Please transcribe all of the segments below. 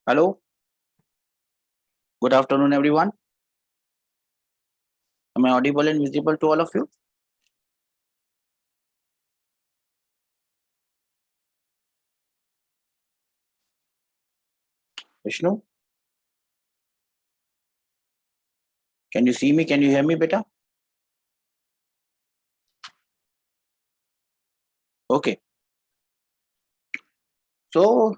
Hello, good afternoon, everyone. Am I audible and visible to all of you? Vishnu, can you see me? Can you hear me better? Okay. So,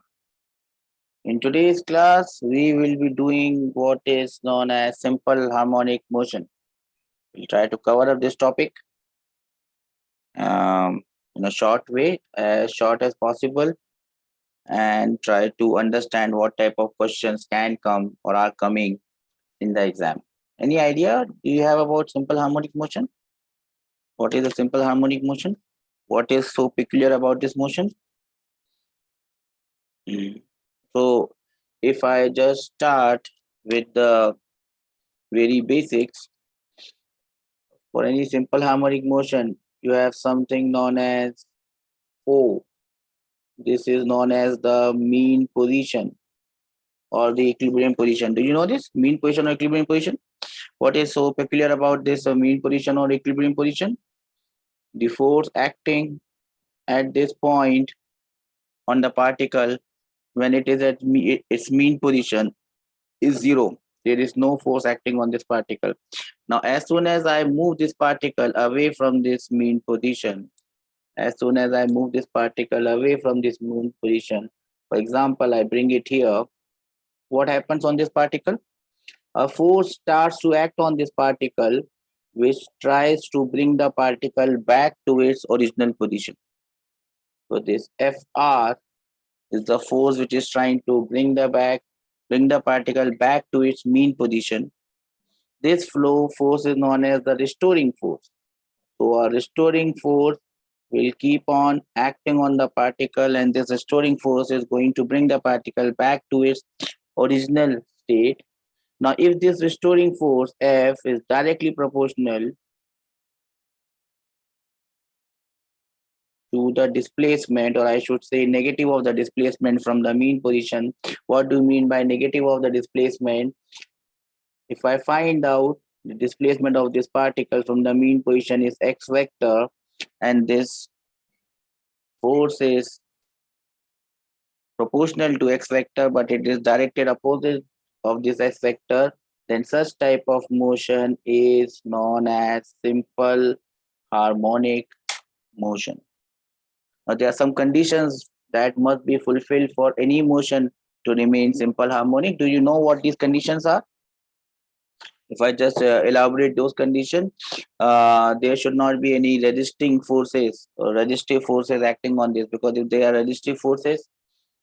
in today's class, we will be doing what is known as simple harmonic motion. We'll try to cover up this topic in a short way, as short as possible, and try to understand what type of questions can come or are coming in the exam. Any idea do you have about simple harmonic motion? What is a simple harmonic motion? What is so peculiar about this motion? Mm. So, if I just start with the very basics, for any simple harmonic motion, you have something known as O. This is known as the mean position or the equilibrium position. Do you know this? Mean position or equilibrium position? What is so peculiar about this mean position or equilibrium position? The force acting at this point on the particle when it is at its mean position is zero. There is no force acting on this particle. Now, as soon as I move this particle away from this mean position, as soon as I move this particle away from this mean position, for example, I bring it here, what happens on this particle? A force starts to act on this particle, which tries to bring the particle back to its original position. So this Fr is the force which is trying to bring the particle back to its mean position. This flow force is known as the restoring force. So a restoring force will keep on acting on the particle, and this restoring force is going to bring the particle back to its original state. Now, if this restoring force F is directly proportional to the displacement, or I should say negative of the displacement from the mean position, what do you mean by negative of the displacement? If I find out the displacement of this particle from the mean position is x vector, and this force is proportional to x vector, but it is directed opposite of this x vector, then such type of motion is known as simple harmonic motion. Now, there are some conditions that must be fulfilled for any motion to remain simple harmonic. Do you know what these conditions are? If I just elaborate those conditions, there should not be any resisting forces or resistive forces acting on this, because if they are resistive forces,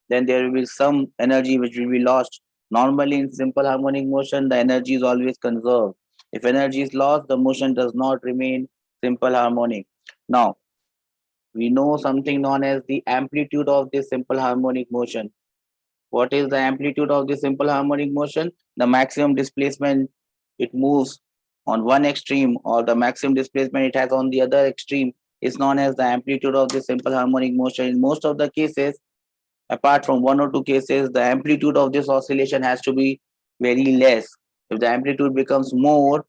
then there will be some energy which will be lost. Normally, in simple harmonic motion, the energy is always conserved. If energy is lost, the motion does not remain simple harmonic. Now, we know something known as the amplitude of this simple harmonic motion. What is the amplitude of this simple harmonic motion? The maximum displacement it moves on one extreme, or the maximum displacement it has on the other extreme, is known as the amplitude of the simple harmonic motion. In most of the cases, apart from one or two cases, the amplitude of this oscillation has to be very less. If the amplitude becomes more,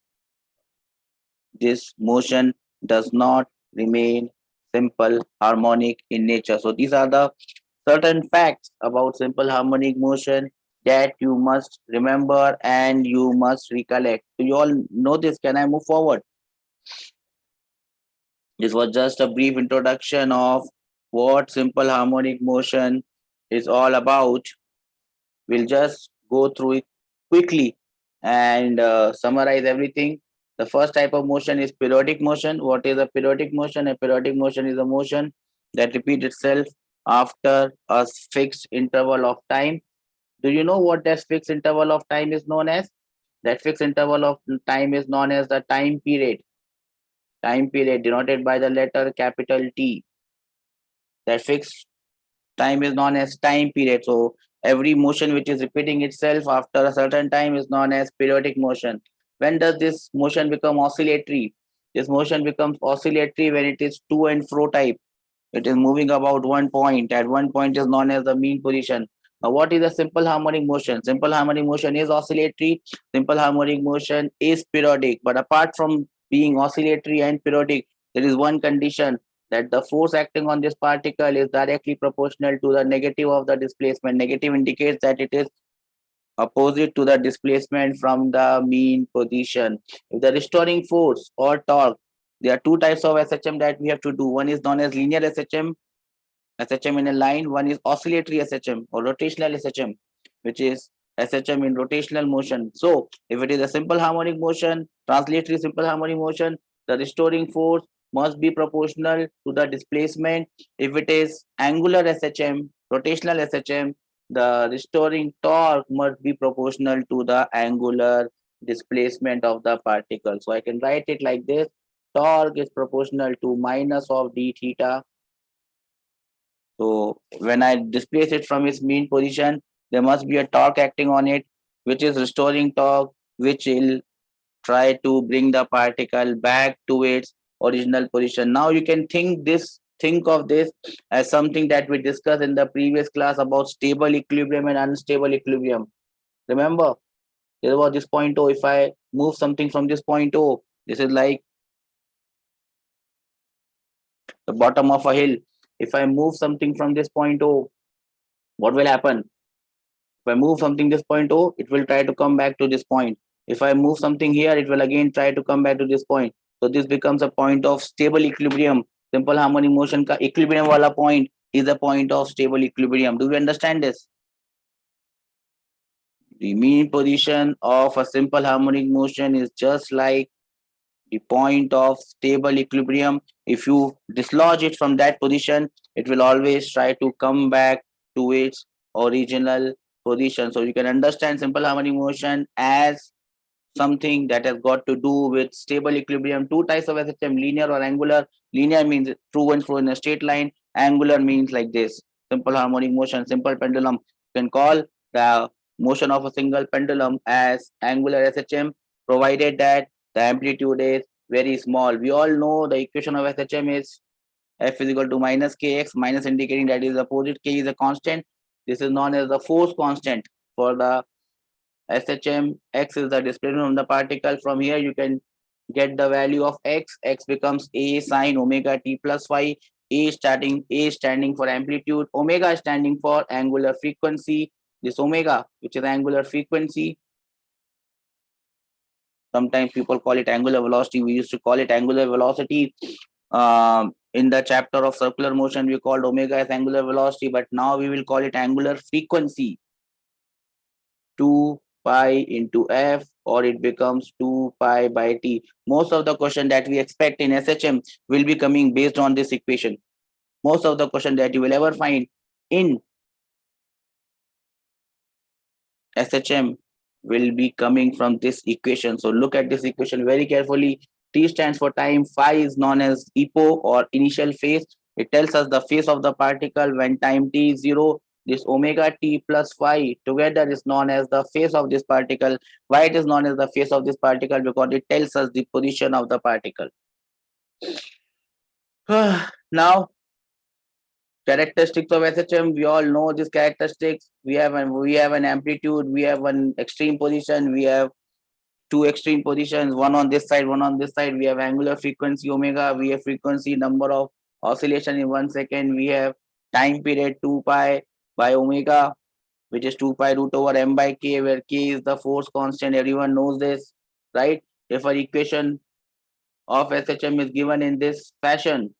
this motion does not remain simple harmonic in nature. So these are the certain facts about simple harmonic motion that you must remember and you must recollect. Do you all know this? Can I move forward? This was just a brief introduction of what simple harmonic motion is all about. We'll just go through it quickly and summarize everything. The first type of motion is periodic motion. What is a periodic motion? A periodic motion is a motion that repeats itself after a fixed interval of time. Do you know what that fixed interval of time is known as? That fixed interval of time is known as the time period. Time period denoted by the letter capital T. That fixed time is known as time period. So every motion which is repeating itself after a certain time is known as periodic motion. When does this motion become oscillatory? This motion becomes oscillatory when it is to and fro type. It is moving about one point. At one point is known as the mean position. Now, what is a simple harmonic motion? Simple harmonic motion is oscillatory. Simple harmonic motion is periodic. But apart from being oscillatory and periodic, there is one condition, that the force acting on this particle is directly proportional to the negative of the displacement. Negative indicates that it is opposite to the displacement from the mean position. If the restoring force or torque, there are two types of SHM that we have to do. One is known as linear SHM, SHM in a line. One is oscillatory SHM or rotational SHM, which is SHM in rotational motion. So if it is a simple harmonic motion, translatory simple harmonic motion, the restoring force must be proportional to the displacement. If it is angular SHM, rotational SHM, the restoring torque must be proportional to the angular displacement of the particle. So I can write it like this: torque is proportional to minus of d theta. So when I displace it from its mean position, there must be a torque acting on it, which is restoring torque, which will try to bring the particle back to its original position. Now you can think of this as something that we discussed in the previous class about stable equilibrium and unstable equilibrium. Remember, there was this point O. If I move something from this point O, this is like the bottom of a hill. If I move something from this point O, what will happen? If I move something this point O, it will try to come back to this point. If I move something here, it will again try to come back to this point. So this becomes a point of stable equilibrium. Simple harmonic motion ka equilibrium wala point is a point of stable equilibrium. Do we understand this? The mean position of a simple harmonic motion is just like the point of stable equilibrium. If you dislodge it from that position, it will always try to come back to its original position. So you can understand simple harmonic motion as something that has got to do with stable equilibrium. Two types of SHM, linear or angular. Linear means through and through in a straight line. Angular means like this: simple harmonic motion, simple pendulum. You can call the motion of a single pendulum as angular SHM, provided that the amplitude is very small. We all know the equation of SHM is F is equal to minus kx, minus indicating that is opposite, k is a constant. This is known as the force constant for the SHM. X is the displacement of the particle. From here you can get the value of x. X becomes a sine omega t plus phi. A standing for amplitude, omega standing for angular frequency. This omega, which is angular frequency, sometimes people call it angular velocity. We used to call it angular velocity. In the chapter of circular motion, we called omega as angular velocity, but now we will call it angular frequency. 2 pi into f, or it becomes 2 pi by t. Most of the question that we expect in SHM will be coming based on this equation. Most of the question that you will ever find in SHM will be coming from this equation. So look at this equation very carefully. T stands for time, phi is known as epo or initial phase. It tells us the phase of the particle when time t is 0. This omega t plus phi together is known as the phase of this particle. Why it is known as the phase of this particle? Because it tells us the position of the particle. Now, characteristics of SHM, we all know these characteristics. We have an amplitude, we have one extreme position, we have two extreme positions, one on this side, one on this side. We have angular frequency omega, we have frequency number of oscillation in 1 second, we have time period 2 pi by omega, which is 2 pi root over m by k, where k is the force constant. Everyone knows this, right? If our equation of SHM is given in this fashion,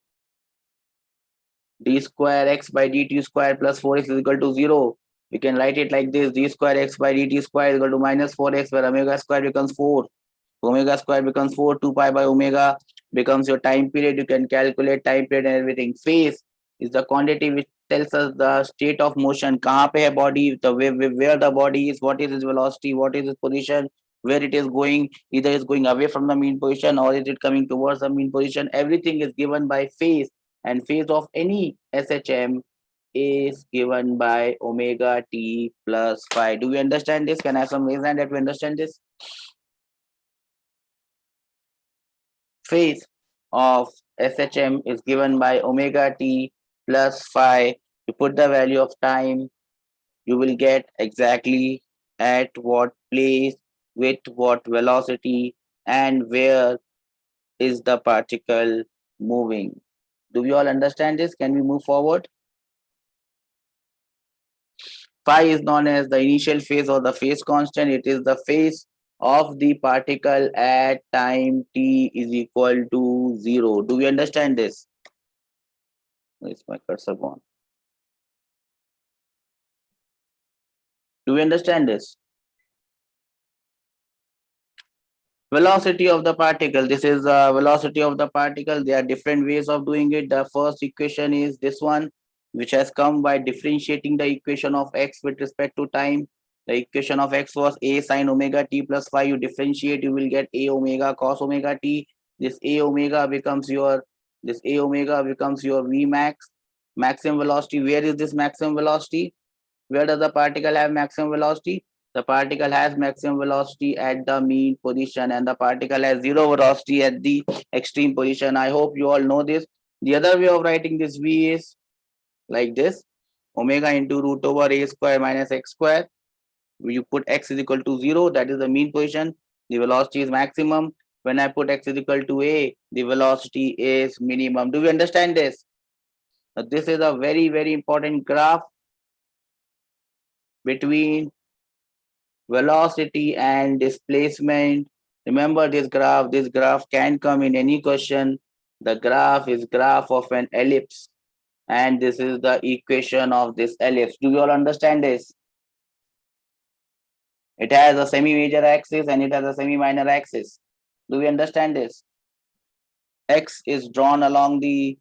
d square x by dt square plus 4x is equal to 0. We can write it like this: d square x by dt square is equal to minus 4x, where omega square becomes 4. Omega square becomes 4, 2 pi by omega becomes your time period. You can calculate time period and everything. Phase is the quantity which tells us the state of motion. Kahan pe hai body, the where the body is, what is its velocity, what is its position, where it is going. Either it's going away from the mean position or is it coming towards the mean position. Everything is given by phase, and phase of any SHM is given by omega t plus phi. Do we understand this? Can I have some raise hand that we understand this? Phase of SHM is given by omega t plus phi. You put the value of time you will get exactly at what place, with what velocity, and where is the particle moving. Do we all understand this? Can we move forward? Phi is known as the initial phase or the phase constant. It is the phase of the particle at time t is equal to 0. Do we understand this? Where's my cursor gone? Do we understand this? Velocity of the particle. This is the velocity of the particle. There are different ways of doing it. The first equation is this one, which has come by differentiating the equation of x with respect to time. The equation of x was a sine omega t plus phi. You differentiate, you will get a omega cos omega t. This a omega becomes your v max, maximum velocity. Where is this maximum velocity? Where does the particle have maximum velocity? The particle has maximum velocity at the mean position, and the particle has zero velocity at the extreme position. I hope you all know this. The other way of writing this v is like this: omega into root over a square minus x square. You put x is equal to 0, that is the mean position. The velocity is maximum. When I put x is equal to a, the velocity is minimum. Do we understand this? Now, this is a very, very important graph between velocity and displacement. Remember this graph can come in any question. The graph is graph of an ellipse, and this is the equation of this ellipse. Do you all understand this? It has a semi-major axis and it has a semi-minor axis. Do we understand this? X is drawn along the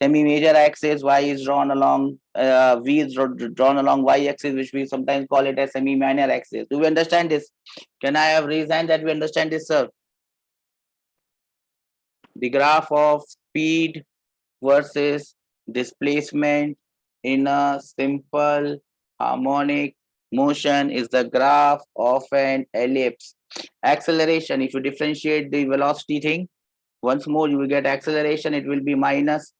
semi-major axis, y is drawn along v is drawn along y axis, which we sometimes call it as semi-minor axis. Do we understand this? Can I have reason that we understand this, sir? The graph of speed versus displacement in a simple harmonic motion is the graph of an ellipse. Acceleration, if you differentiate the velocity thing, once more you will get acceleration. It will be minus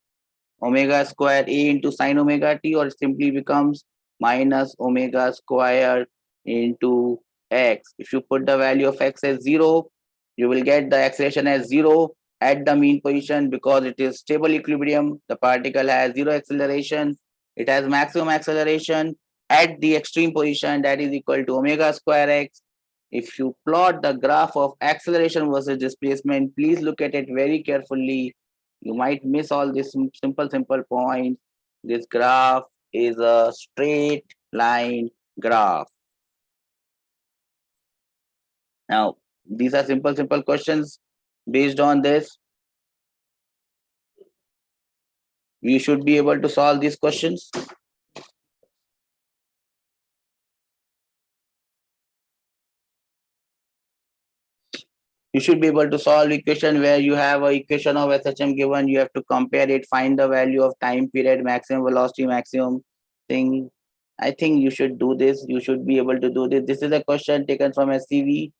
omega square a into sine omega t, or it simply becomes minus omega square into x. If you put the value of x as 0, you will get the acceleration as 0 at the mean position because it is stable equilibrium. The particle has 0 acceleration. It has maximum acceleration at the extreme position, that is equal to omega square x. If you plot the graph of acceleration versus displacement, please look at it very carefully. You might miss all these simple points. This graph is a straight line graph. Now, these are simple questions. Based on this, we should be able to solve these questions. You should be able to solve equation where you have a equation of SHM given. You have to compare it, find the value of time period, maximum velocity, maximum thing. I think you should do this. You should be able to do this. This is a question taken from SCV.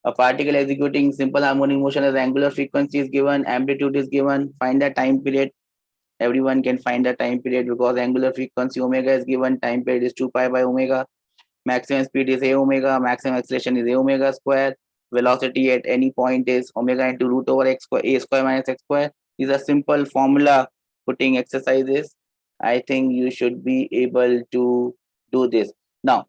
A particle executing simple harmonic motion as angular frequency is given, amplitude is given, find the time period. Everyone can find the time period because angular frequency omega is given, time period is 2 pi by omega, maximum speed is a omega, maximum acceleration is a omega square, velocity at any point is omega into root over x square, a square minus x square. These are simple formula putting exercises. I think you should be able to do this. Now,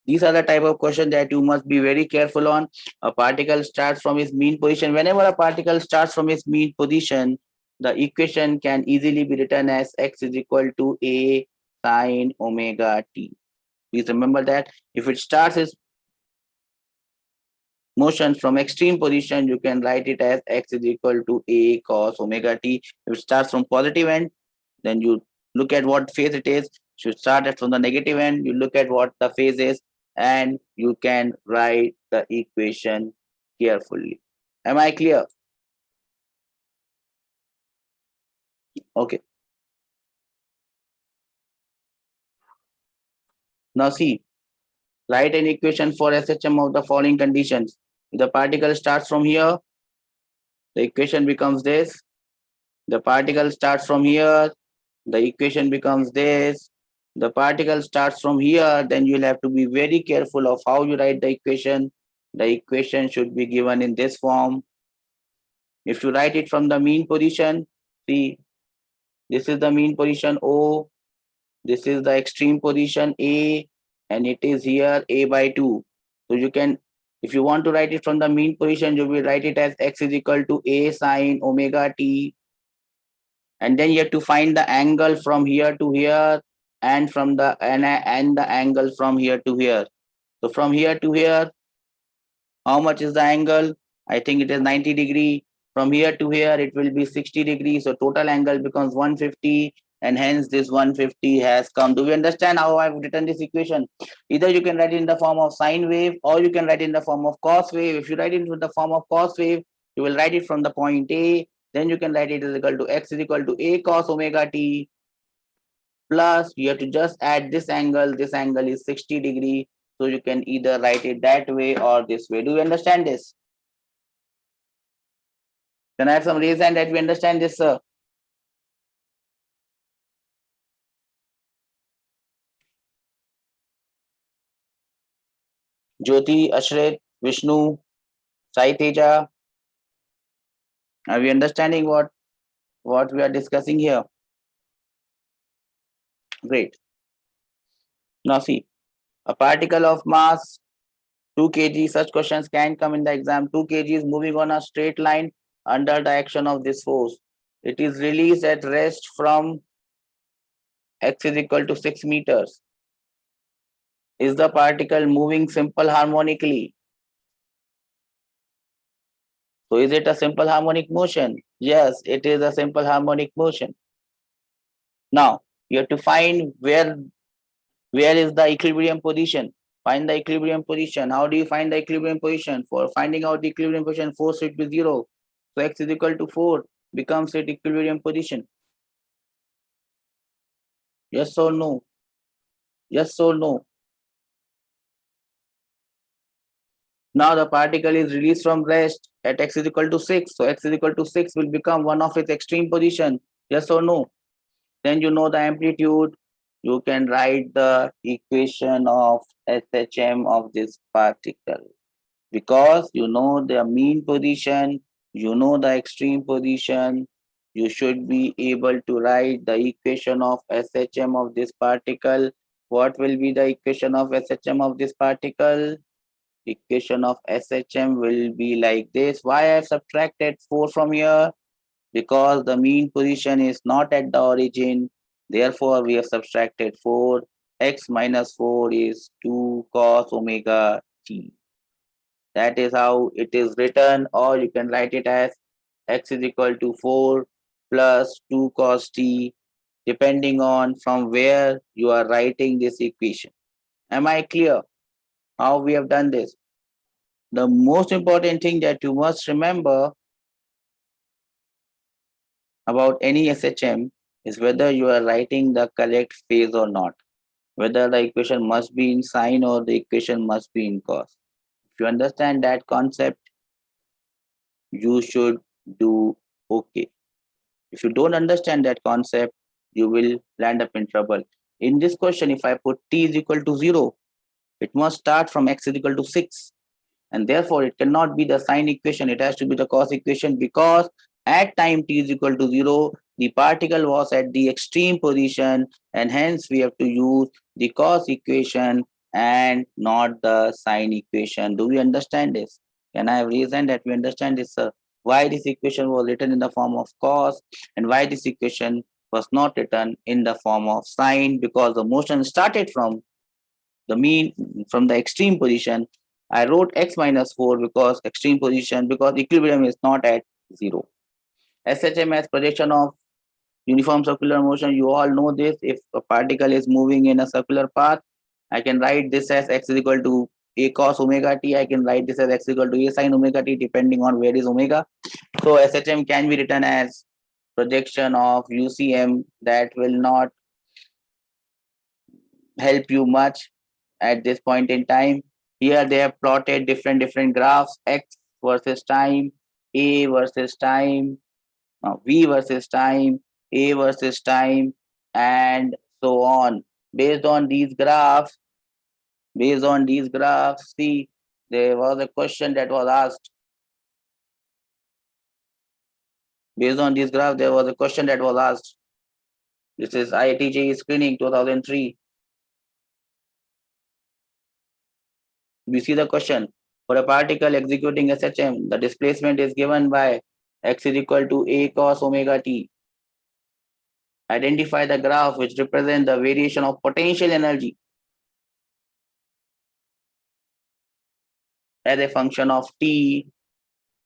these are the type of questions that you must be very careful on. A particle starts from its mean position. Whenever a particle starts from its mean position, the equation can easily be written as x is equal to a sine omega t. Please remember that if it starts its motion from extreme position, you can write it as x is equal to a cos omega t. If it starts from positive end, then you look at what phase it is. You start it from the negative end, you look at what the phase is, and you can write the equation carefully. Am I clear? Okay. Now see, write an equation for SHM of the following conditions. If the particle starts from here, the equation becomes this. The particle starts from here, the equation becomes this. The particle starts from here, then you'll have to be very careful of how you write the equation. The equation should be given in this form. If you write it from the mean position, see, this is the mean position O, this is the extreme position A, and it is here A by 2. So you can, if you want to write it from the mean position, you will write it as x is equal to A sine omega t, and then you have to find the angle from here to here, and from the and the angle from here to here. So from here to here, how much is the angle? I think it is 90 degree. From here to here, it will be 60 degrees. So total angle becomes 150, and hence this 150 has come. Do we understand how I've written this equation? Either you can write it in the form of sine wave, or you can write it in the form of cos wave. If you write it in the form of cos wave, you will write it from the point A. Then you can write it as equal to x is equal to A cos omega t, plus you have to just add this angle. This angle is 60 degree. So you can either write it that way or this way. Do you understand this? Can I have some reason that we understand this, sir? Jyoti, Ashrit, Vishnu, Sai Teja, are we understanding what we are discussing here? Great. Now see, a particle of mass 2 kg, such questions can come in the exam. 2 kg is moving on a straight line under the action of this force. It is released at rest from x is equal to 6 meters. Is the particle moving simple harmonically? So is it a simple harmonic motion? Yes, it is a simple harmonic motion. Now you have to find where is the equilibrium position. Find the equilibrium position. How do you find the equilibrium position? For finding out the equilibrium position, force should be 0. So x is equal to 4 becomes its equilibrium position. Yes or no? Yes or no? Now the particle is released from rest at x is equal to 6. So x is equal to 6 will become one of its extreme position. Yes or no? Then you know the amplitude. You can write the equation of SHM of this particle. Because you know the mean position, you know the extreme position, you should be able to write the equation of SHM of this particle. What will be the equation of SHM of this particle? Equation of SHM will be like this. Why I have subtracted 4 from here? Because the mean position is not at the origin. Therefore, we have subtracted 4. X minus 4 is 2 cos omega t. That is how it is written, or you can write it as x is equal to 4 plus 2 cos t, depending on from where you are writing this equation. Am I clear how we have done this? The most important thing that you must remember about any SHM is whether you are writing the correct phase or not, whether the equation must be in sine or the equation must be in cos. If you understand that concept, you should do okay. If you don't understand that concept, you will land up in trouble. In this question, if I put t is equal to 0, it must start from x is equal to 6. And therefore, it cannot be the sine equation. It has to be the cos equation, because at time t is equal to 0, the particle was at the extreme position, and hence we have to use the cos equation and not the sine equation. Do we understand this? Can I have reason that we understand this, sir? Why this equation was written in the form of cos, and why this equation was not written in the form of sine? Because the motion started from the mean, from the extreme position. I wrote x minus 4 because extreme position, because equilibrium is not at 0. SHM as projection of uniform circular motion. You all know this. If a particle is moving in a circular path, I can write this as x is equal to a cos omega t. I can write this as x is equal to a sin omega t, depending on where is omega. So SHM can be written as projection of UCM. That will not help you much at this point in time. Here they have plotted different graphs, x versus time, a versus time, v versus time, a versus time, and so on. Based on these graphs, see, there was a question that was asked. Based on these graphs, there was a question that was asked. This is IIT JEE screening 2003. We see the question. For a particle executing SHM, the displacement is given by x is equal to a cos omega t. Identify the graph which represents the variation of potential energy as a function of t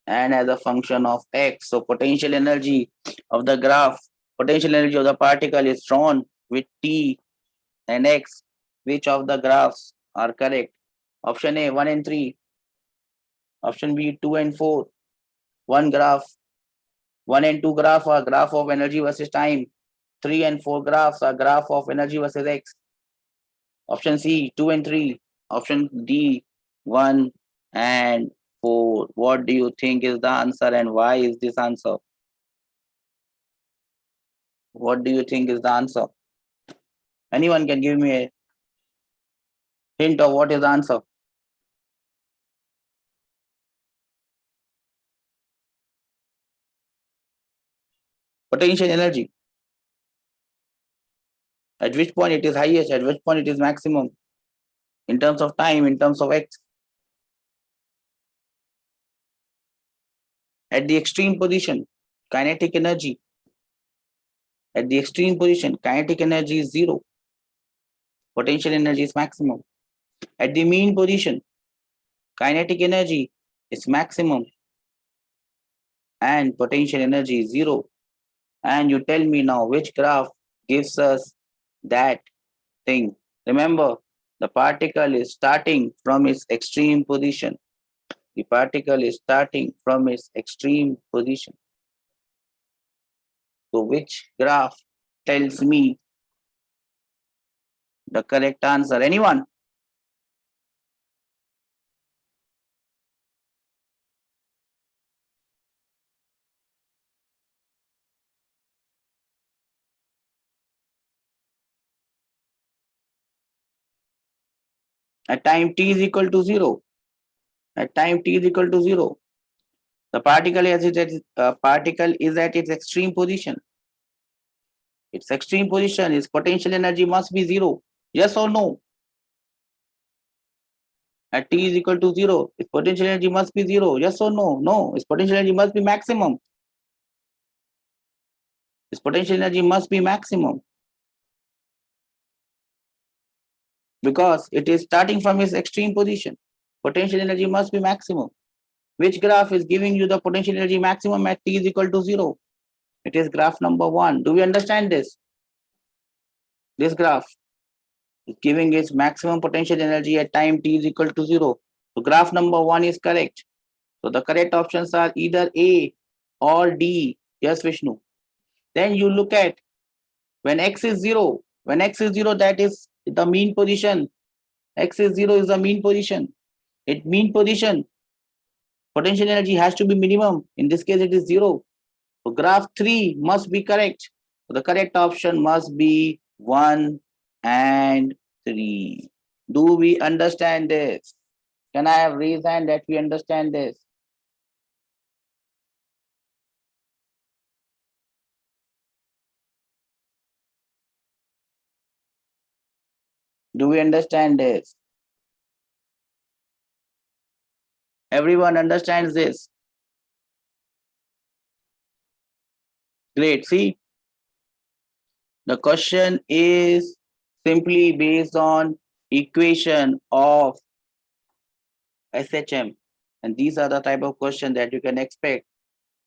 and as a function of x. So potential energy of the graph, potential energy of the particle is drawn with t and x. Which of the graphs are correct? Option A 1 and 3. Option B 2 and 4. One graph, 1 and 2 graph are graph of energy versus time. 3 and 4 graphs are graph of energy versus x. Option C 2 and 3. Option D 1 and 4. What do you think is the answer and why is this answer? What do you think is the answer? Anyone can give me a hint of what is the answer? Potential energy. At which point it is highest, at which point it is maximum. In terms of time, in terms of x. At the extreme position, kinetic energy. At the extreme position, kinetic energy is 0. Potential energy is maximum. At the mean position, kinetic energy is maximum and potential energy is 0. And you tell me now which graph gives us that thing. Remember, the particle is starting from its extreme position. The particle is starting from its extreme position. So which graph tells me the correct answer? Anyone? At time t is equal to 0. At time t is equal to 0. The particle is at its extreme position. Its extreme position, its potential energy must be 0. Yes or no? At t is equal to 0, its potential energy must be 0. Yes or no? No, its potential energy must be maximum. Its potential energy must be maximum. Because it is starting from its extreme position. Potential energy must be maximum. Which graph is giving you the potential energy maximum at t is equal to 0? It is graph number 1. Do we understand this? This graph is giving its maximum potential energy at time t is equal to 0. So graph number 1 is correct. So the correct options are either A or D. Yes, Vishnu. Then you look at when x is 0. When x is 0, that is the mean position. X is 0 is the mean position. At mean position, potential energy has to be minimum. In this case, it is 0. So graph 3 must be correct. So the correct option must be 1 and 3. Do we understand this? Can I have raised hand that we understand this? Do we understand this? Everyone understands this. Great. See, the question is simply based on equation of SHM. And these are the type of questions that you can expect.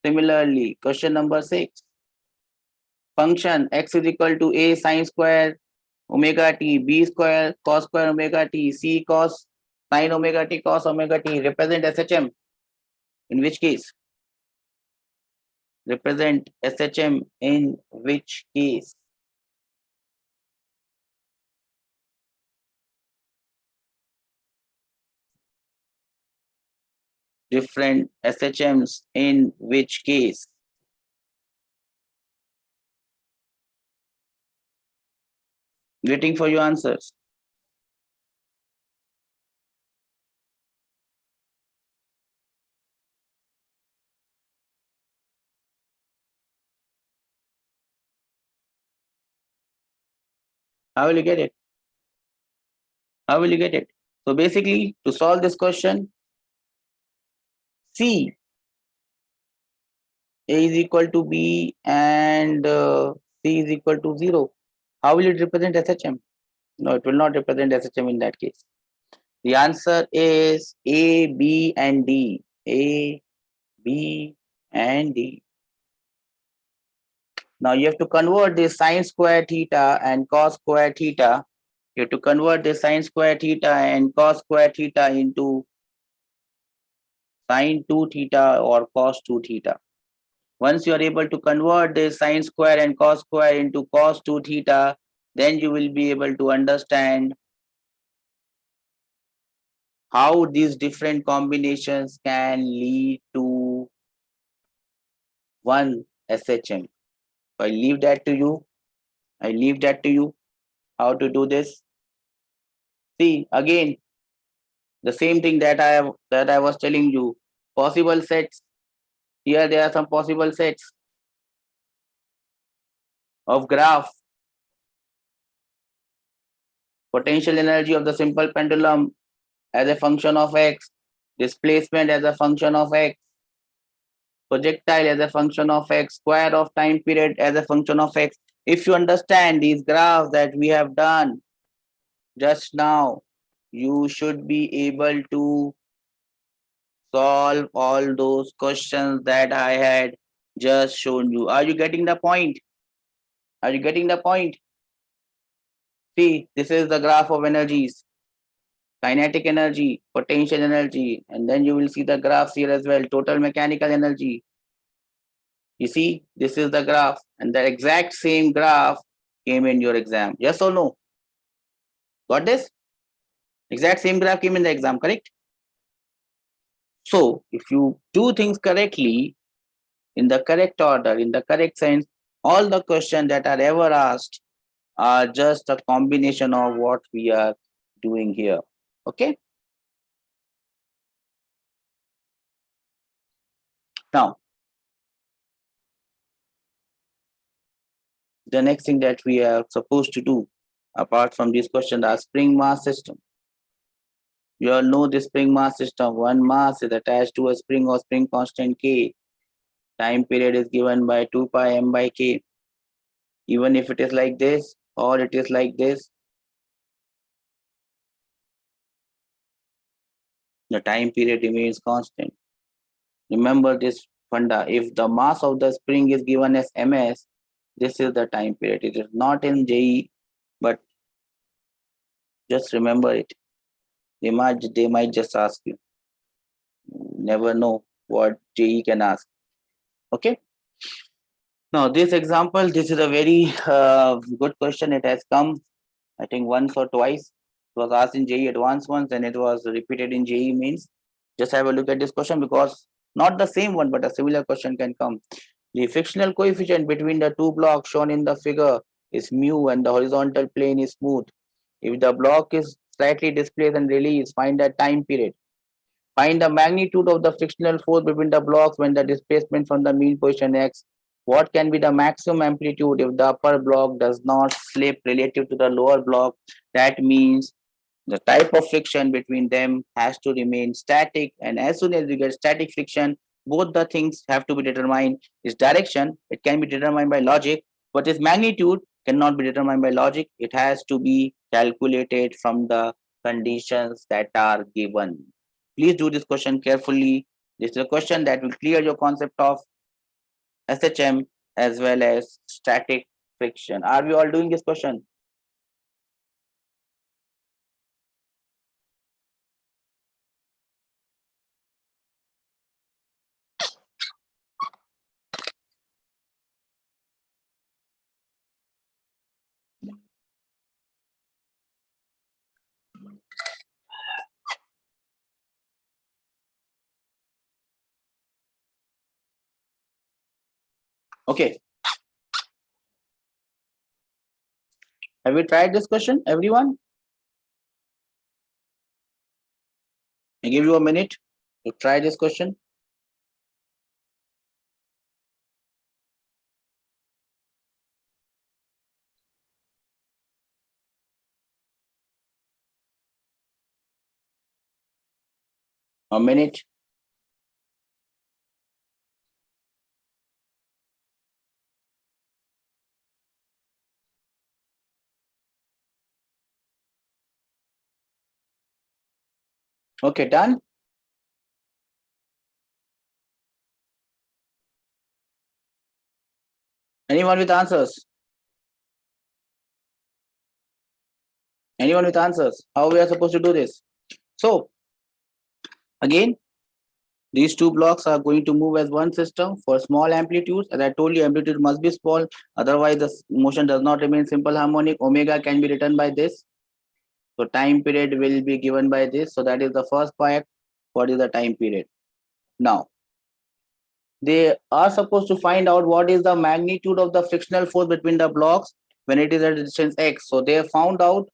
Similarly, question number 6. Function x is equal to a sine square omega t, b square cos square omega t, c cos sine omega t cos omega t represent SHM. In which case? Represent SHM in which case? Different SHMs in which case? Waiting for your answers. How will you get it? How will you get it? So basically, to solve this question, C A is equal to B and C is equal to 0. How will it represent SHM? No, it will not represent SHM in that case. The answer is A, B, and D. A, B, and D. Now you have to convert this sine square theta and cos square theta. You have to convert this sine square theta and cos square theta into sine 2 theta or cos 2 theta. Once you are able to convert this sine square and cos square into cos 2 theta, then you will be able to understand how these different combinations can lead to one SHM. I leave that to you. I leave that to you. How to do this? See, again, the same thing that I was telling you. Possible sets. Here there are some possible sets of graph. Potential energy of the simple pendulum as a function of x, displacement as a function of x, projectile as a function of x, square of time period as a function of x. If you understand these graphs that we have done just now, you should be able to solve all those questions that I had just shown you. Are you getting the point? Are you getting the point? See, this is the graph of energies. Kinetic energy, potential energy, and then you will see the graphs here as well. Total mechanical energy. You see, this is the graph, and the exact same graph came in your exam. Yes or no? Got this? Exact same graph came in the exam, correct? So, if you do things correctly, in the correct order, in the correct sense, all the questions that are ever asked are just a combination of what we are doing here. Okay? Now, the next thing that we are supposed to do, apart from these questions, are spring mass system. You all know the spring mass system. One mass is attached to a spring or spring constant K. Time period is given by 2 pi m by K. Even if it is like this or it is like this, the time period remains constant. Remember this funda. If the mass of the spring is given as ms, this is the time period. It is not in JE, but just remember it. They might just ask you. Never know what JE can ask. Okay. Now this example, this is a very good question. It has come, I think, once or twice. It was asked in JE advanced once, and it was repeated in JE mains. Just have a look at this question, because not the same one, but a similar question can come. The frictional coefficient between the two blocks shown in the figure is mu and the horizontal plane is smooth. If the block is slightly displaced and released, find the time period. Find the magnitude of the frictional force between the blocks when the displacement from the mean position x. What can be the maximum amplitude if the upper block does not slip relative to the lower block? That means the type of friction between them has to remain static, and as soon as you get static friction, both the things have to be determined. Its direction, it can be determined by logic, but its magnitude cannot be determined by logic. It has to be calculated from the conditions that are given. Please do this question carefully. This is a question that will clear your concept of SHM as well as static friction. Are we all doing this question? Okay. Have you tried this question, everyone? I give you a minute to try this question. A minute. Okay, done. Anyone with answers? Anyone with answers? How we are supposed to do this? So again, these two blocks are going to move as one system for small amplitudes. As I told you, amplitude must be small. Otherwise, the motion does not remain simple harmonic. Omega can be written by this. So time period will be given by this. So that is the first part. What is the time period? Now, they are supposed to find out what is the magnitude of the frictional force between the blocks when it is at a distance x. So they have found out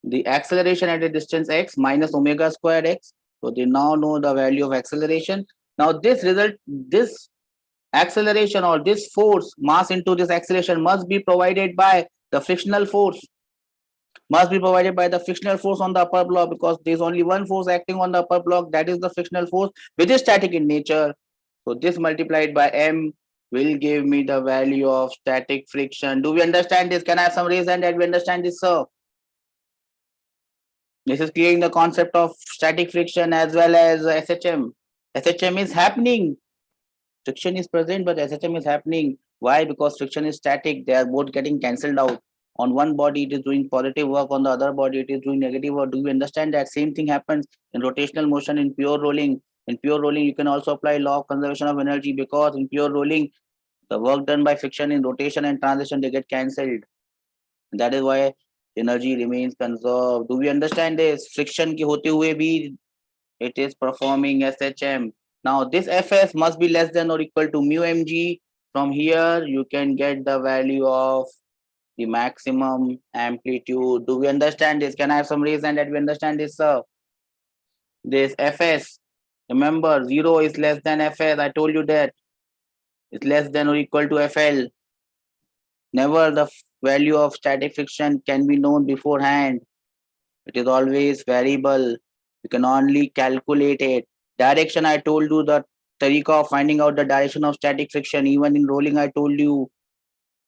the acceleration at a distance x minus omega squared x. So they now know the value of acceleration. Now this acceleration or this force mass into this acceleration must be provided by the frictional force, must be provided by the frictional force on the upper block, because there is only one force acting on the upper block, that is the frictional force, which is static in nature. So this multiplied by m will give me the value of static friction. Do we understand this? Can I have some reason that we understand this, sir? This is clearing the concept of static friction as well as SHM. SHM is happening. Friction is present, but SHM is happening. Why? Because friction is static. They are both getting cancelled out. On one body, it is doing positive work. On the other body, it is doing negative work. Do you understand that? Same thing happens in rotational motion in pure rolling. In pure rolling, you can also apply law of conservation of energy, because in pure rolling, the work done by friction in rotation and transition, they get cancelled. That is why energy remains conserved. Do we understand this? Friction ki hote hue bhi it is performing SHM. Now this Fs must be less than or equal to mu mg. From here you can get the value of the maximum amplitude. Do we understand this? Can I have some reason that we understand this, sir? This Fs, remember 0 is less than Fs. I told you that it's less than or equal to Fl. Never the value of static friction can be known beforehand. It is always variable. You can only calculate it. Direction, I told you the tariqa of finding out the direction of static friction. Even in rolling, I told you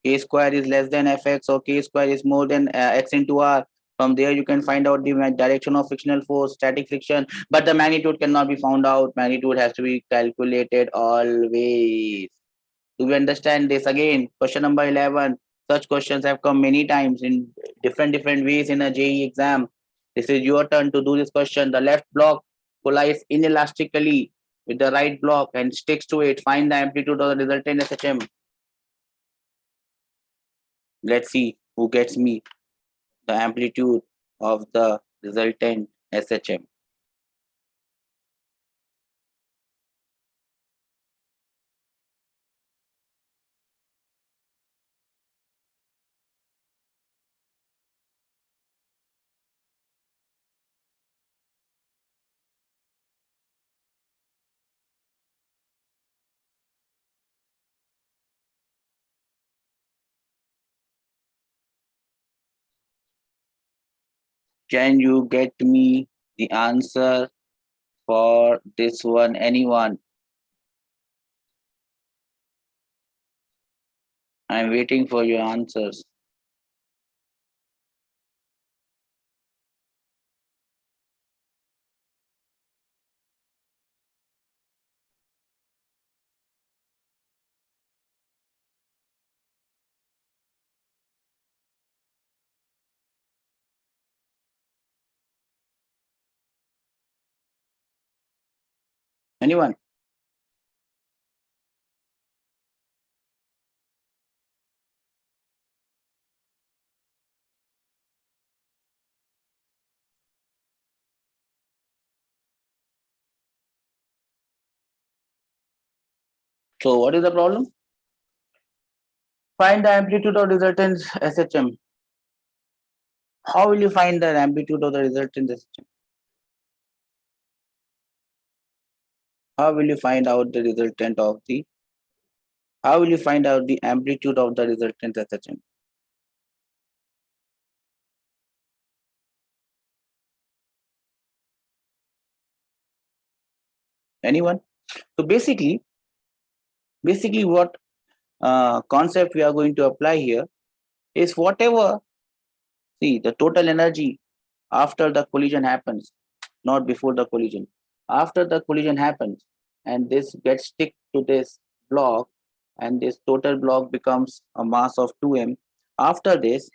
k square is less than fx or k square is more than x into r. From there, you can find out the direction of frictional force, static friction, but the magnitude cannot be found out. Magnitude has to be calculated always. Do we understand this? Again, question number 11. Such questions have come many times in different ways in a JEE exam. This is your turn to do this question. The left block collides inelastically with the right block and sticks to it. Find the amplitude of the resultant SHM. Let's see who gets me the amplitude of the resultant SHM. Can you get me the answer for this one? Anyone? I'm waiting for your answers. Anyone? So what is the problem? Find the amplitude of resultant SHM. How will you find the amplitude of the resultant system? How will you find out the resultant of the, how will you find out the amplitude of the resultant SHM? Anyone? So basically what concept we are going to apply here is whatever, see the total energy after the collision happens, not before the collision. After the collision happens, and this gets stick to this block, and this total block becomes a mass of 2m. After this,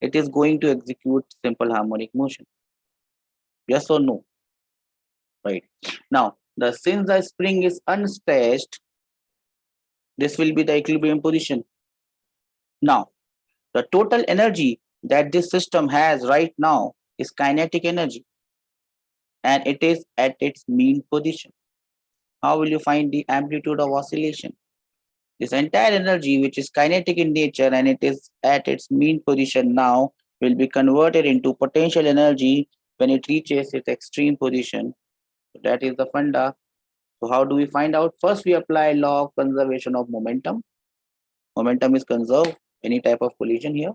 it is going to execute simple harmonic motion. Yes or no? Right. Now, since the spring is unstretched, this will be the equilibrium position. Now, the total energy that this system has right now is kinetic energy, and it is at its mean position. How will you find the amplitude of oscillation? This entire energy, which is kinetic in nature and it is at its mean position now, will be converted into potential energy when it reaches its extreme position. So that is the funda. So how do we find out? First, we apply law of conservation of momentum. Momentum is conserved any type of collision here.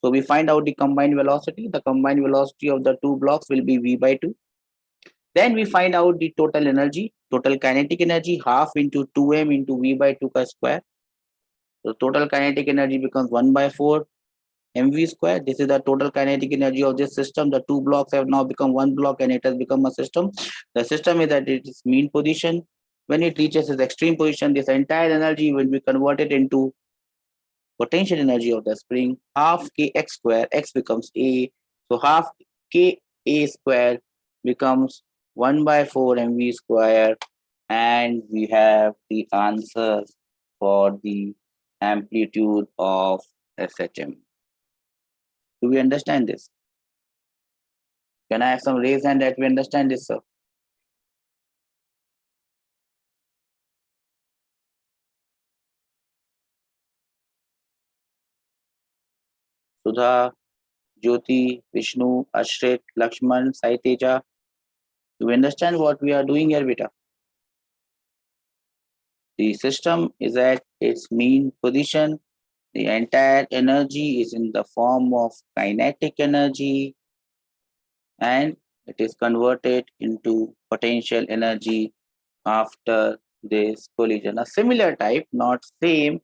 So we find out the combined velocity. The combined velocity of the two blocks will be v by 2. Then we find out the total energy, total kinetic energy, half into 2m into v by 2 ka square. So total kinetic energy becomes 1 by 4 mv square. This is the total kinetic energy of this system. The two blocks have now become one block and it has become a system. The system is at its mean position. When it reaches its extreme position, this entire energy will be converted into potential energy of the spring, half kx square, x becomes a. So half ka square becomes 1 by 4 mv square, and we have the answer for the amplitude of SHM. Do we understand this? Can I have some raise hand that we understand this, sir? Sudha, Jyoti, Vishnu, Ashrit, Lakshman, Saiteja. Do we understand what we are doing here, beta? The system is at its mean position. The entire energy is in the form of kinetic energy, and it is converted into potential energy after this collision. A similar type, not same,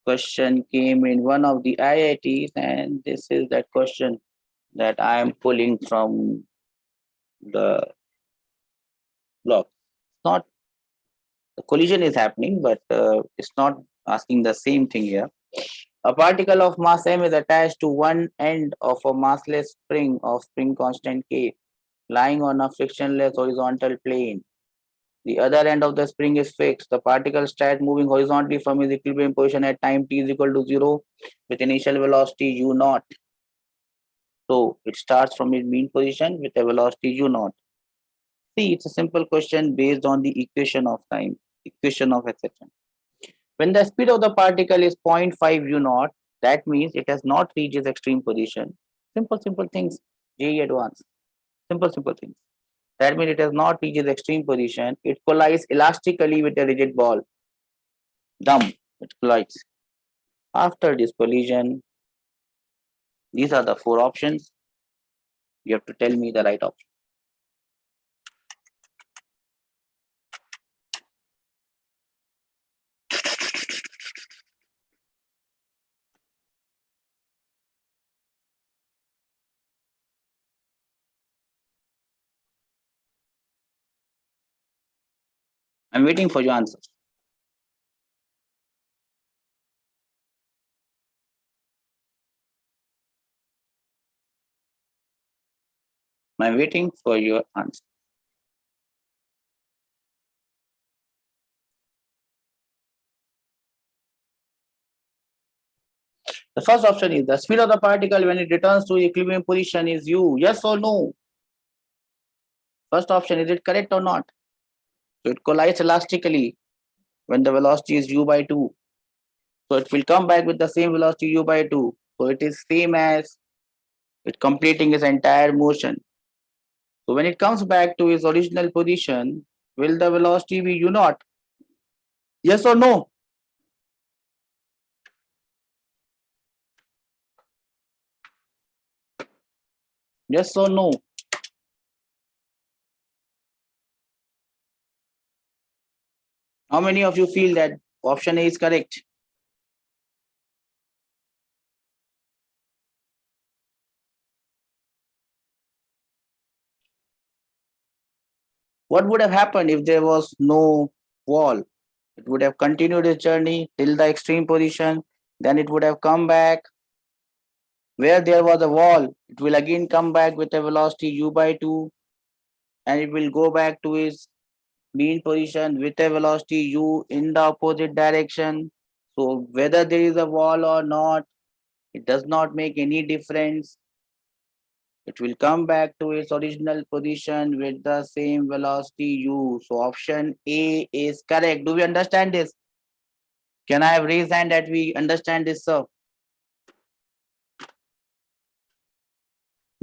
question came in one of the IITs, and this is that question that I am pulling from the blog. Not the collision is happening, but it's not asking the same thing here. A particle of mass m is attached to one end of a massless spring of spring constant k, lying on a frictionless horizontal plane. The other end of the spring is fixed. The particle starts moving horizontally from its equilibrium position at time t is equal to 0 with initial velocity u naught. So it starts from its mean position with a velocity u naught. See, it's a simple question based on the equation of time, equation of SHM. When the speed of the particle is 0.5 u naught, that means it has not reached its extreme position. Simple things, JEE Advanced. Simple things. That means it has not reached its extreme position. It collides elastically with a rigid ball. Dumb, it collides. After this collision, these are the four options. You have to tell me the right option. I'm waiting for your answers. I'm waiting for your answer. The first option is the speed of the particle when it returns to equilibrium position is u. Yes or no? First option, is it correct or not? So it collides elastically when the velocity is u by 2. So it will come back with the same velocity u by 2. So it is same as it completing its entire motion. So when it comes back to its original position, will the velocity be u naught? Yes or no? Yes or no? How many of you feel that option A is correct? What would have happened if there was no wall? It would have continued its journey till the extreme position, then it would have come back. Where there was a wall, it will again come back with a velocity u by 2, and it will go back to its mean position with a velocity u in the opposite direction. So whether there is a wall or not, it does not make any difference. It will come back to its original position with the same velocity u. So option A is correct. Do we understand this? Can I have raised hand that we understand this, sir?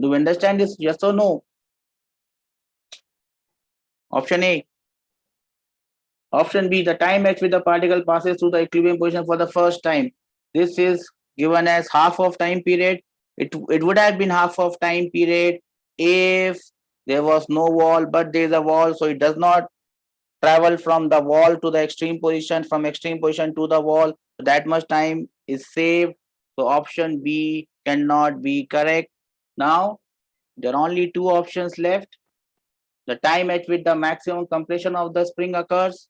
Do we understand this? Yes or no? Option A. Option B, the time at which the particle passes through the equilibrium position for the first time. This is given as half of time period. It would have been half of time period if there was no wall, but there is a wall, so it does not travel from the wall to the extreme position, from extreme position to the wall. That much time is saved. So option B cannot be correct. Now there are only two options left. The time at which the maximum compression of the spring occurs.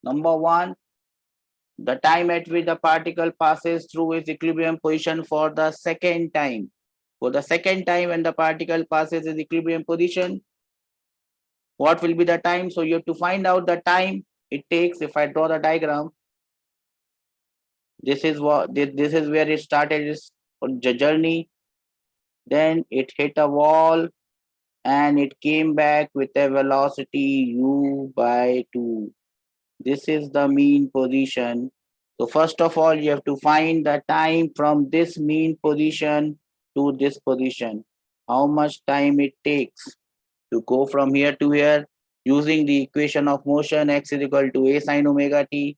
Number one, the time at which the particle passes through its equilibrium position for the second time. For the second time when the particle passes its equilibrium position, what will be the time? So you have to find out the time it takes. If I draw the diagram, this is where it started its journey. Then it hit a wall and it came back with a velocity u by 2. This is the mean position. So first of all, you have to find the time from this mean position to this position. How much time it takes to go from here to here using the equation of motion x is equal to a sine omega t.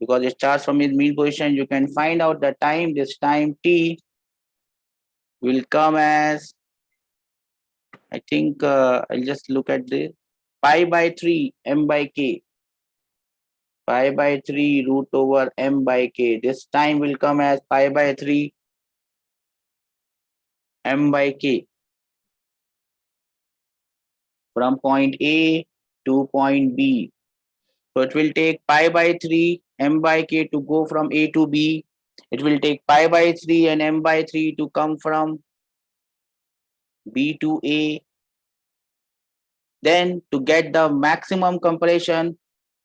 Because it starts from its mean position, you can find out the time. This time t will come as, I think I'll just look at this, pi by 3 m by k. Pi by 3 root over m by k. This time will come as pi by 3 m by k from point A to point B. So it will take pi by 3 m by k to go from A to B. It will take pi by 3 and m by 3 to come from B to A. Then to get the maximum compression,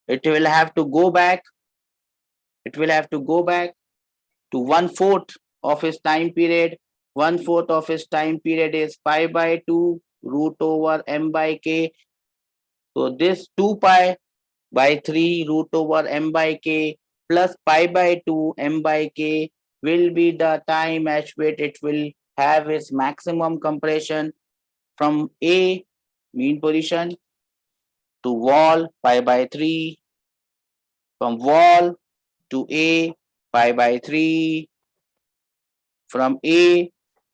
it will have to go back. It will have to go back to 1/4 of its time period. 1/4 of its time period is pi by 2 root over m by k. So this 2 pi by 3 root over m by k plus pi by 2 m by k will be the time at which it will have its maximum compression from A mean position to wall pi by 3, from wall to A pi by 3, from A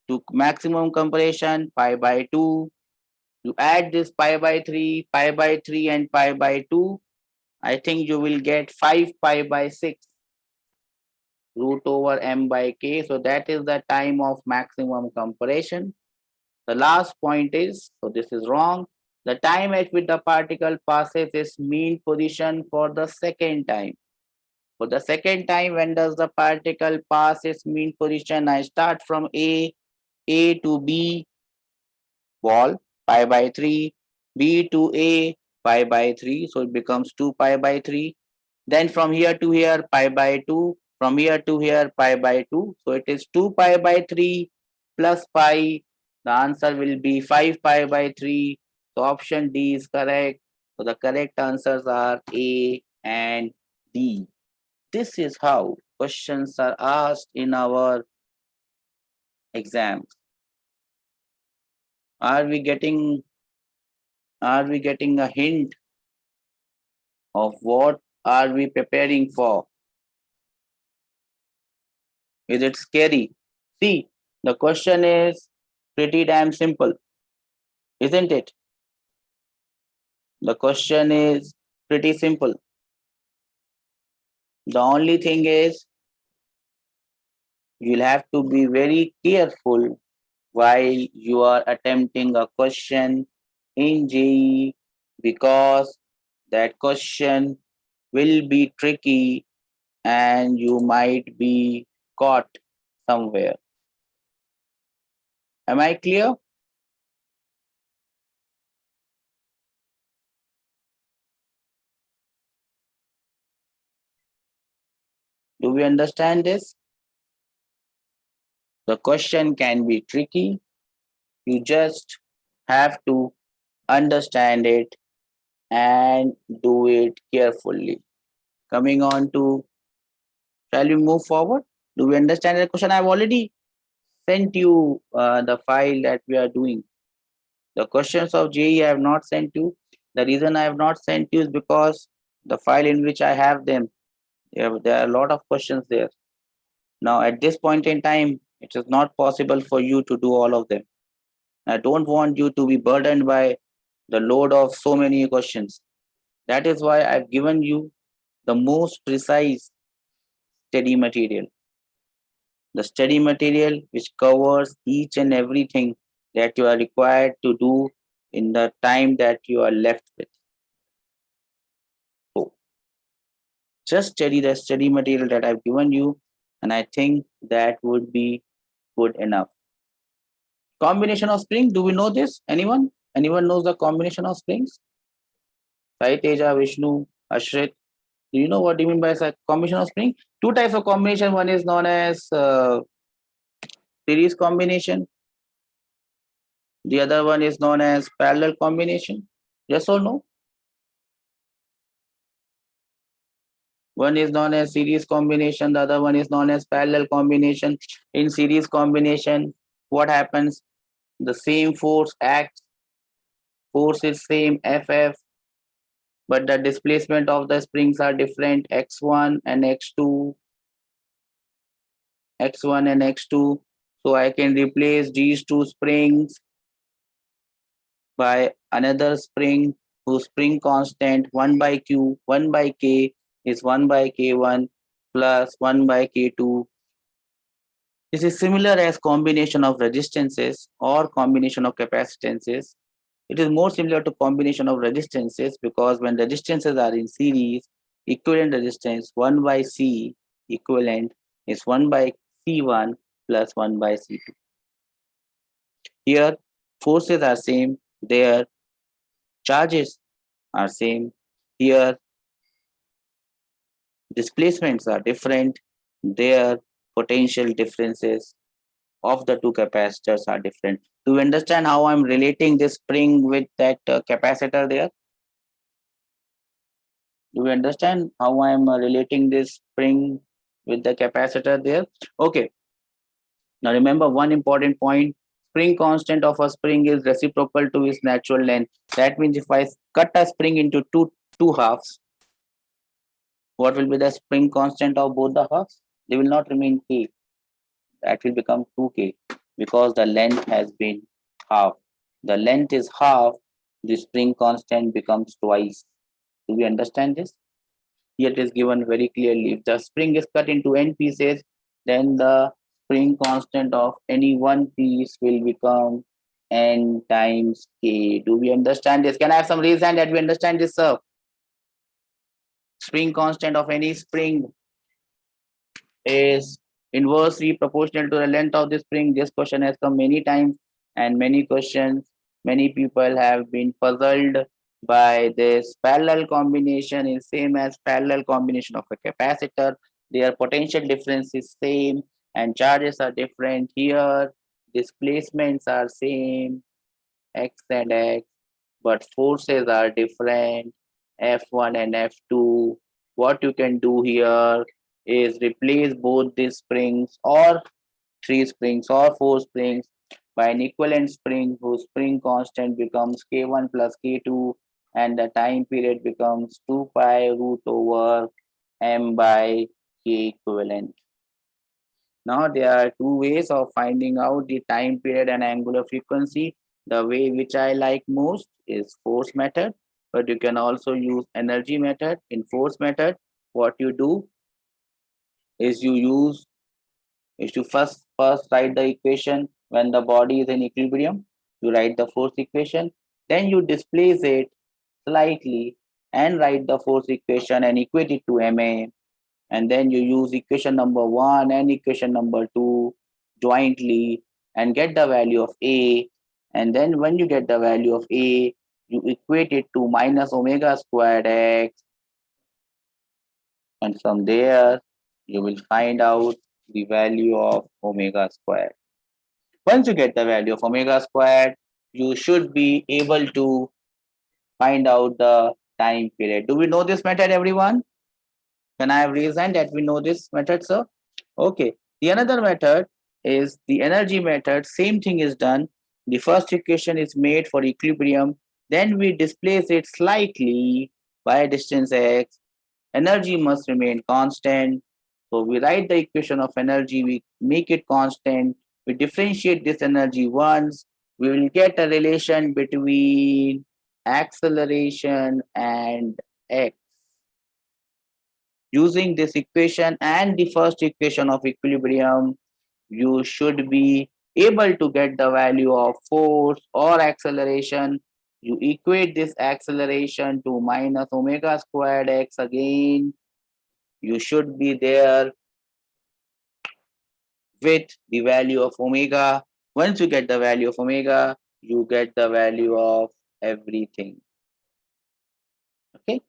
to maximum compression pi by 2. You add this pi by 3, pi by 3 and pi by 2. I think you will get 5 pi by 6 root over m by k. So that is the time of maximum compression. The last point is, so this is wrong. The time at which the particle passes its mean position for the second time. For the second time, when does the particle pass its mean position? I start from A to B, wall, pi by 3, B to A, pi by 3, so it becomes 2 pi by 3. Then from here to here, pi by 2, from here to here, pi by 2. So it is 2 pi by 3 plus pi. The answer will be 5 pi by 3. So option D is correct. So the correct answers are A and D. This is how questions are asked in our exams. Are we getting a hint of what are we preparing for? Is it scary? See, the question is pretty damn simple, isn't it? The question is pretty simple. The only thing is you'll have to be very careful while you are attempting a question in JEE because that question will be tricky and you might be caught somewhere. Am I clear? Do we understand this? The question can be tricky. You just have to understand it and do it carefully. Coming on to, shall we move forward? Do we understand the question? I've already sent you the file that we are doing. The questions of JEE I have not sent you. The reason I have not sent you is because the file in which I have them, there are a lot of questions there. Now, at this point in time, it is not possible for you to do all of them. I don't want you to be burdened by the load of so many questions. That is why I've given you the most precise study material. The study material which covers each and everything that you are required to do in the time that you are left with. So just study the study material that I've given you, and I think that would be good enough. Combination of springs, do we know this? Anyone? Anyone knows the combination of springs? Sai Teja, Vishnu, Ashrit. Do you know what do you mean by combination of spring? Two types of combination. One is known as series combination. The other one is known as parallel combination. Yes or no? One is known as series combination. The other one is known as parallel combination. In series combination, what happens? The same force acts. Force is same FF, but the displacement of the springs are different. X1 and X2. X1 and X2. So I can replace these two springs by another spring whose spring constant 1 by Q, 1 by K is 1 by K1 plus 1 by K2. This is similar as combination of resistances or combination of capacitances. It is more similar to combination of resistances because when resistances are in series, equivalent resistance 1 by C equivalent is 1 by C1 plus 1 by C2. Here, forces are same, there charges are same. Here, displacements are different. Their potential differences of the two capacitors are different. Do you understand how I'm relating this spring with that capacitor there? Do you understand how I'm relating this spring with the capacitor there? Okay. Now remember one important point. Spring constant of a spring is reciprocal to its natural length. That means if I cut a spring into two halves, what will be the spring constant of both the halves? They will not remain k. That will become 2k because the length has been half. The length is half, the spring constant becomes twice. Do we understand this? Here it is given very clearly. If the spring is cut into n pieces, then the spring constant of any one piece will become n times k. Do we understand this? Can I have some raise hand that we understand this, sir? Spring constant of any spring is inversely proportional to the length of the spring. This question has come many times and many questions. Many people have been puzzled by this parallel combination is same as parallel combination of a capacitor. Their potential difference is same and charges are different here. Displacements are same, x and x, but forces are different, F1 and F2. What you can do here is replace both these springs or three springs or four springs by an equivalent spring whose spring constant becomes K1 plus K2 and the time period becomes 2 pi root over m by K equivalent. Now there are two ways of finding out the time period and angular frequency. The way which I like most is force method, but you can also use energy method. In force method, what you do is you first write the equation when the body is in equilibrium. You write the force equation, then you displace it slightly and write the force equation and equate it to ma, and then you use equation number 1 and equation number 2 jointly and get the value of a, and then when you get the value of a, you equate it to minus omega squared x, and from there you will find out the value of omega squared. Once you get the value of omega squared, you should be able to find out the time period. Do we know this method, everyone? Can I have reason that we know this method, sir? Okay. The another method is the energy method. Same thing is done. The first equation is made for equilibrium. Then we displace it slightly by distance x. Energy must remain constant. So we write the equation of energy, we make it constant, we differentiate this energy once, we will get a relation between acceleration and x. Using this equation and the first equation of equilibrium, you should be able to get the value of force or acceleration. You equate this acceleration to minus omega squared x again. You should be there with the value of omega. Once you get the value of omega, you get the value of everything. Okay.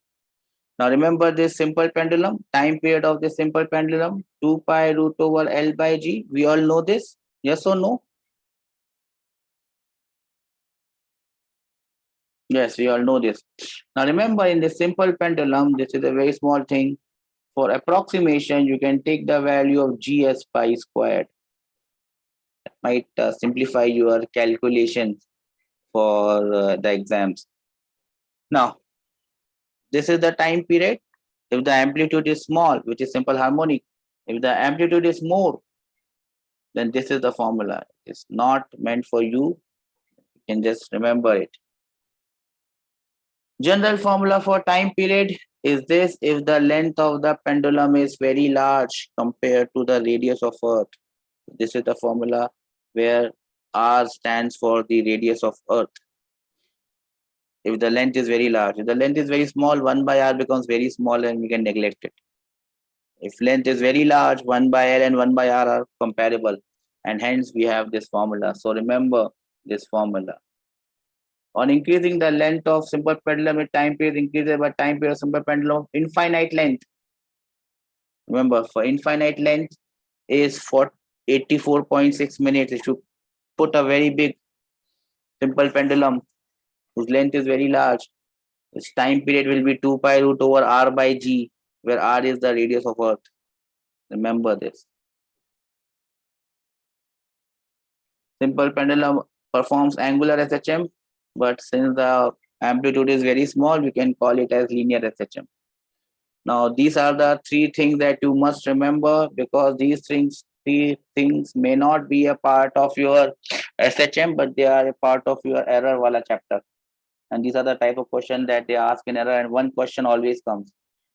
Now remember this simple pendulum, time period of this simple pendulum, 2 pi root over L by G. We all know this. Yes or no? Yes, we all know this. Now remember in this simple pendulum, this is a very small thing. For approximation, you can take the value of G as pi squared. That might simplify your calculations for the exams. Now, this is the time period. If the amplitude is small, which is simple harmonic, if the amplitude is more, then this is the formula. It's not meant for you. You can just remember it. General formula for time period is this: if the length of the pendulum is very large compared to the radius of Earth. This is the formula where R stands for the radius of Earth. If the length is very large, if the length is very small, 1 by R becomes very small and we can neglect it. If length is very large, 1 by L and 1 by R are comparable, and hence we have this formula. So remember this formula. On increasing the length of simple pendulum, with time period increases by time period of simple pendulum of infinite length. Remember, for infinite length is for 84.6 minutes. If you put a very big simple pendulum whose length is very large, its time period will be 2 pi root over R by G, where R is the radius of Earth. Remember this. Simple pendulum performs angular SHM, but since the amplitude is very small, we can call it as linear SHM. Now, these are the three things that you must remember, because these three things may not be a part of your SHM, but they are a part of your error wala chapter. And these are the type of question that they ask in error, and one question always comes.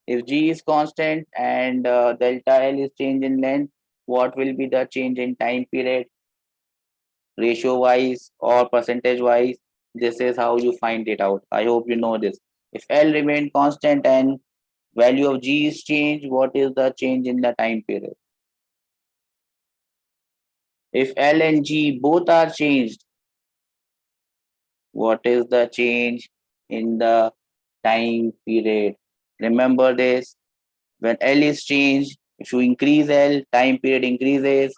If G is constant and delta L is change in length, what will be the change in time period, ratio wise or percentage wise? This is how you find it out. I hope you know this. If L remain constant and value of G is changed, what is the change in the time period? If L and G both are changed, what is the change in the time period? Remember this. When L is changed, if you increase L, time period increases.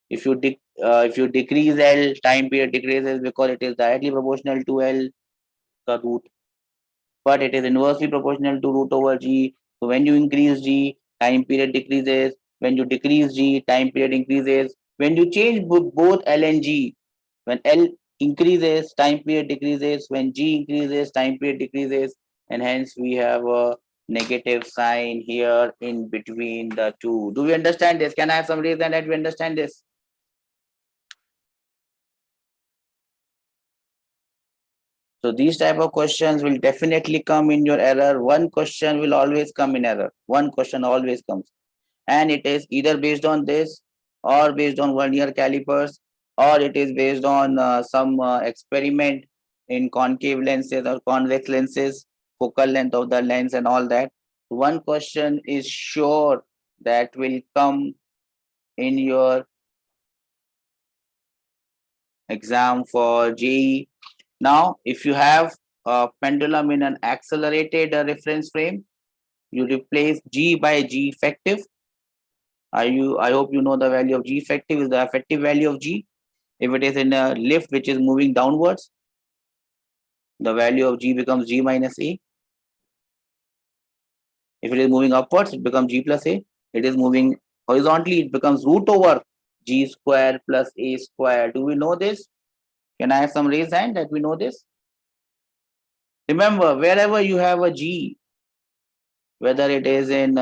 If you decrease L, time period decreases, because it is directly proportional to L, the root. But it is inversely proportional to root over G. So when you increase G, time period decreases. When you decrease G, time period increases. When you change both L and G, When L increases, time period decreases. When G increases, time period decreases. And hence we have a negative sign here in between the two. Do we understand this? Can I have some reason that we understand this? So these type of questions will definitely come in your error. One question will always come in error. One question always comes. And it is either based on this or based on vernier calipers, or it is based on some experiment in concave lenses or convex lenses, focal length of the lens and all that. One question is sure that will come in your exam for JEE. Now, if you have a pendulum in an accelerated reference frame, you replace G by G effective. I hope you know the value of G effective is the effective value of G. If it is in a lift which is moving downwards, the value of G becomes G minus A. If it is moving upwards, it becomes G plus A. It is moving horizontally, it becomes root over G square plus A square. Do we know this? Can I have some raised hand that we know this? Remember, wherever you have a G, whether it is in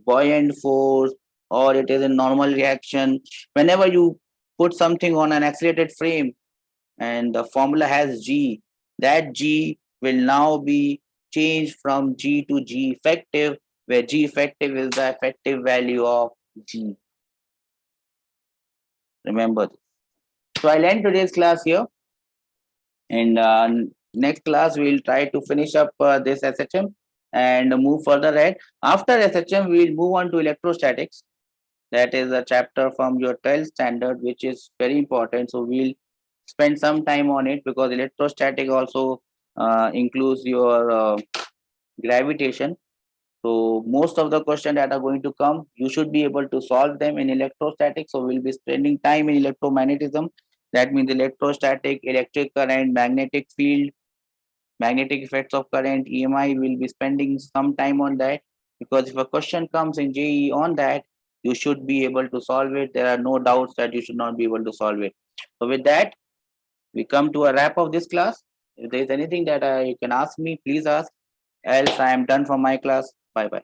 buoyant force or it is in normal reaction, whenever you put something on an accelerated frame and the formula has G, that G will now be changed from G to G effective, where G effective is the effective value of G. Remember this. So I'll end today's class here. And next class, we'll try to finish up this SHM and move further ahead. After SHM, we'll move on to electrostatics. That is a chapter from your 12th standard, which is very important. So we'll spend some time on it because electrostatic also includes your gravitation. So most of the questions that are going to come, you should be able to solve them in electrostatics. So we'll be spending time in electromagnetism. That means electrostatic, electric current, magnetic field, magnetic effects of current, EMI. Will be spending some time on that because if a question comes in JEE on that, you should be able to solve it. There are no doubts that you should not be able to solve it. So with that, we come to a wrap of this class. If there is anything that you can ask me, please ask. Else, I am done for my class. Bye bye.